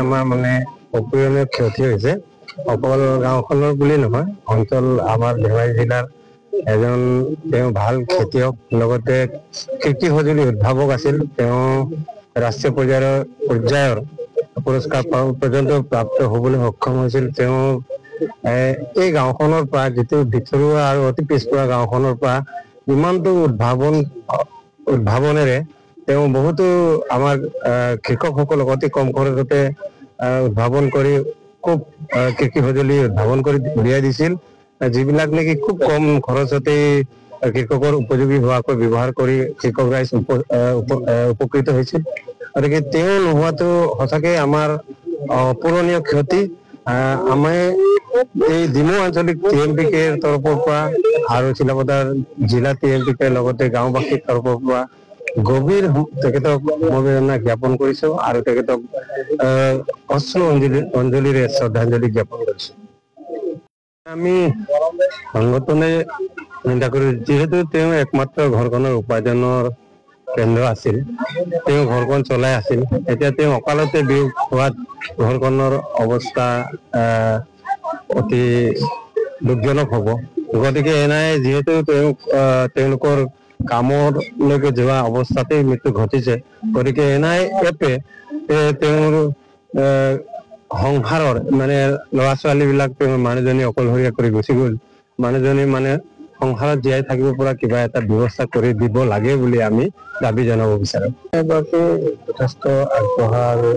আমাৰ মানে অপূৰণীয় ক্ষতি হৈছে। অকল গাঁওখনৰ বুলি নহয়, অঞ্চল আমাৰ ধেমাজি জিলাৰ এজন তেওঁ ভাল খেতিয়ক, লগতে কৃষি সঁজুলি উদ্ভাৱক আছিল। তেওঁ ৰাষ্ট্ৰীয় পৰ্যায়ৰ পুৰস্কাৰ পৰ্যন্ত প্ৰাপ্ত হবলৈ সক্ষম হৈছিল। তেওঁ এই গাঁওখনৰ পৰা, যিটো ভিতৰুৱা আৰু অতি পিছপৰা গাঁওখনৰ পৰা ইমানটো উদ্ভাৱনেৰে তেওঁ বহুতো আমাৰ কৃষকসকলক অতি কম খৰচতে উদ্ভাৱন কৰি খুব কৃষি সঁজুলি উদ্ভাৱন কৰি উলিয়াই দিছিল, যিবিলাক নেকি খুব কম খৰচতে কৃষকৰ উপযোগী হোৱাকৈ ব্যৱহাৰ কৰি কৃষক ৰাইজ উপকৃত হৈছিল। গতিকে তেওঁ নোহোৱাটো সঁচাকে আমাৰ অপূৰণীয় ক্ষতি। আমি এই ডিমৌ আঞ্চলিক TMPK তৰফৰ পৰা আৰু চিলাপথাৰ জিলা TMPK লগতে গাঁওবাসীৰ তৰফৰ পৰা গভীৰ তেখেতক সমবেদনা জ্ঞাপন কৰিছো আৰু তেখেতক অশ্ৰু অঞ্জলিৰে শ্ৰদ্ধাঞ্জলি জ্ঞাপন কৰিছো। আমি সংগঠনে চিন্তা কৰো, যিহেতু তেওঁ একমাত্ৰ ঘৰখনৰ উপাৰ্জনৰ কেন্দ্ৰ আছিল, তেওঁ ঘৰখন চলাই আছিল। এতিয়া তেওঁ অকালতে বিয়োগ হোৱাত ঘৰখনৰ অৱস্থা অতি দুখজনক হ'ব। গতিকে এনাই যিহেতু তেওঁলোকৰ কামলৈকে যোৱা অৱস্থাতেই মৃত্যু ঘটিছে, গতিকে এনাই এপে তেওঁৰ সংসাৰৰ মানে ল'ৰা ছোৱালী বিলাক তেওঁৰ মানুহজনী অকলশৰীয়া কৰি গুচি গ'ল। মানুহজনী মানে সংসাৰত জীয়াই থাকিব পৰা কিবা এটা ব্যৱস্থা কৰি দিব লাগে বুলি আমি দাবী জনাব বিচাৰো। এগৰাকী যথেষ্ট আগবঢ়া আৰু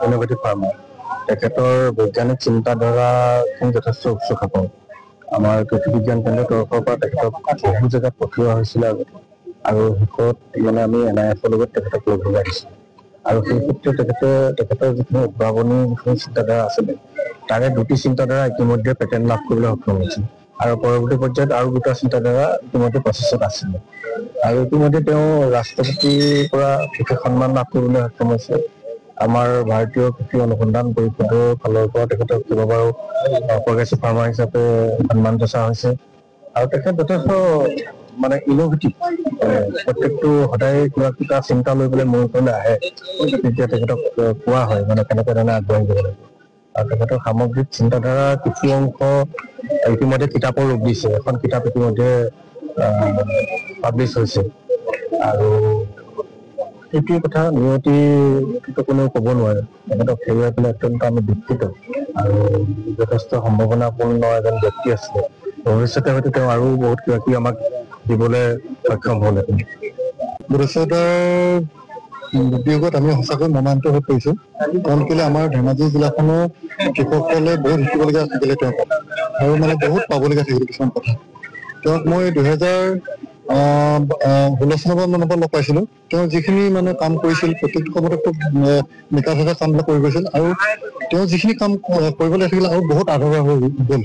ইনোভেটিভ ফাৰ্মাৰ। তেখেতৰ বৈজ্ঞানিক চিন্তাধাৰাখিনি যথেষ্ট উচ্চ খাপৰ। আমাৰ কৃষি বিজ্ঞান কেন্দ্ৰৰ তৰফৰ পৰা তেখেতক বহু জেগাত পঠিওৱা হৈছিলে আগতে, আৰু শেষত মানে আমি NIF-ৰ লগত তেখেতক লগ লগাই দিছোঁ। আৰু সেই ক্ষেত্ৰত তেখেতৰ যিখিনি উদ্ভাৱনী যিখিনি চিন্তাধাৰা আছিলে, তাৰে দুটি চিন্তাধাৰা ইতিমধ্যে পেটেণ্ট লাভ কৰিবলৈ সক্ষম হৈছে, আৰু পৰৱৰ্তী পৰ্যায়ত আৰু দুটা চিন্তাধাৰা ইতিমধ্যে প্ৰচেছত আছিলে। আৰু ইতিমধ্যে তেওঁ ৰাষ্ট্ৰপতিৰ পৰা বিশেষ সন্মান লাভ কৰিবলৈ সক্ষম হৈছে। আমাৰ ভাৰতীয় কৃষি অনুসন্ধান পৰিষদৰ ফালৰ পৰা তেখেতক কেইবাবাৰো প্ৰগ্ৰেছিভ ফাৰ্মাৰ হিচাপে সন্মান যচা হৈছে। আৰু তেখেত যথেষ্ট মানে ইনোভেটিভ, প্ৰত্যেকটো সদায় কিবা কিবা চিন্তা লৈ পেলাই মোৰ ওচৰলৈ আহে, তেতিয়া তেখেতক কোৱা হয় মানে কেনেকে ধৰণে আগবাঢ়ি যাব লাগিব। আৰু তেখেতৰ সামগ্ৰিক চিন্তাধাৰা কিছু অংশ ইতিমধ্যে কিতাপৰ ৰূপ দিছে। এখন কিতাপ ইতিমধ্যে পাব্লিছ হৈছে। আৰু এইটোৱে কথা, নিয়তিটো কোনেও ক'ব নোৱাৰে। তেখেতক হেৰুৱাই পেলাই অত্যন্ত আমি দুঃখিত, আৰু যথেষ্ট সম্ভাৱনাপূৰ্ণ এজন ব্যক্তি আছিলে। ভৱিষ্যতে হয়তো তেওঁ আৰু বহুত কিবা কিবি আমাক দিবলৈ সক্ষম হ'লহেঁতেন। বিয়োগত আমি সঁচাকৈ মৰ্মান্বিত হৈ পৰিছোঁ, কাৰণ কেলে আমাৰ ধেমাজি জিলাখনৰ কৃষকসকলে বহুত শিকিবলগীয়া থাকিলে তেওঁক, আৰু মানে বহুত পাবলগীয়া থাকিলে কিছুমান কথা। তেওঁক মই 2016 চনৰ মানৰ পৰা লগ পাইছিলোঁ। তেওঁ যিখিনি মানে কাম কৰিছিল প্ৰত্যেকটো কামতে খুব নিকা ভাৱে কামবিলাক কৰি গৈছিল, আৰু তেওঁ যিখিনি কাম কৰিবলৈ থাকিলে আৰু বহুত আধৰুৱা হৈ গ'ল।